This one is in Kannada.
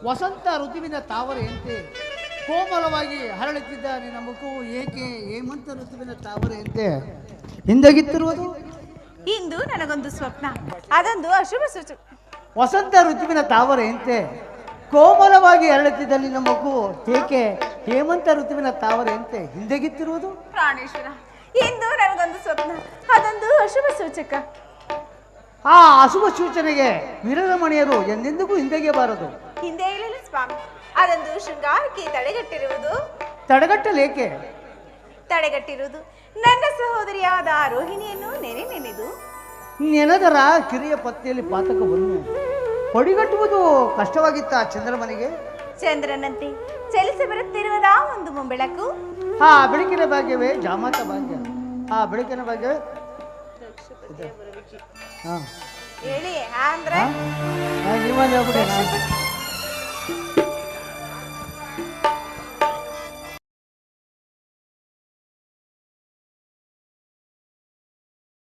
ವಸಂತ ಋತುವಿನ ತಾವರೆಯಂತೆ ಕೋಮಲವಾಗಿ ಹರಳುತ್ತಿದ್ದ ನಿನ್ನ ಮುಖವು ಏಕೆ ಹೇಮಂತ ಋತುವಿನ ತಾವರೆಯಂತೆ ಹಿಂದಗಿತ್ತಿರುವುದು? ಇಂದು ನನಗೊಂದು ಸ್ವಪ್ನ, ಅದೊಂದು ಅಶುಭ ಸೂಚಕ. ವಸಂತ ಋತುವಿನ ತಾವರೆಯಂತೆ ಕೋಮಲವಾಗಿ ಹರಳುತ್ತಿದ್ದ ನಿನ್ನ ಮಗುವು ಏಕೆ ಹೇಮಂತ ಋತುವಿನ ತಾವರೆಯಂತೆ ಹಿಂದೆಗಿತ್ತಿರುವುದು? ಪ್ರಾಣೇಶ್ವರ, ಇಂದು ನನಗೊಂದು ಸ್ವಪ್ನ, ಅದೊಂದು ಅಶುಭ ಸೂಚಕ. ಆ ಅಶುಭ ಸೂಚನೆಗೆ ವಿರಮಣಿಯರು ಎಂದೆಂದಿಗೂ ಹಿಂದೆಗೆಬಾರದು. ಹಿಂದೆ ಇರಲಿಲ್ಲ ಸ್ವಾಮಿ, ಅದೊಂದು ಶೃಂಗಾರಕ್ಕೆ ತಡೆಗಟ್ಟಿರುವುದು. ತಡೆಗಟ್ಟಲೇಕೆ? ತಡೆಗಟ್ಟಿರುವುದು ನನ್ನ ಸಹೋದರಿಯಾದ ರೋಹಿಣಿಯನ್ನು ನೆನೆದು ನೆನದರ ಕಿರಿಯ ಪತ್ನಿಯಲ್ಲಿ ಪಾತಕವನ್ನು ಹೊಡಿಗಟ್ಟುವುದು ಕಷ್ಟವಾಗಿತ್ತ ಚಂದ್ರಮನಿಗೆ? ಚಂದ್ರನಂತೆ ಚಲಿಸಿ ಬರುತ್ತಿರುವುದ ಒಂದು ಮುಂಬೆಳಕು. ಆ ಬೆಳಕಿನ ಭಾಗ್ಯವೇ ಜಾಮಾತ ಭಾಗ್ಯ. ಆ ಬೆಳಕಿನ ಭಾಗ್ಯ ಹೇಳಿ ಅಂದ್ರೆ ನೀವೇ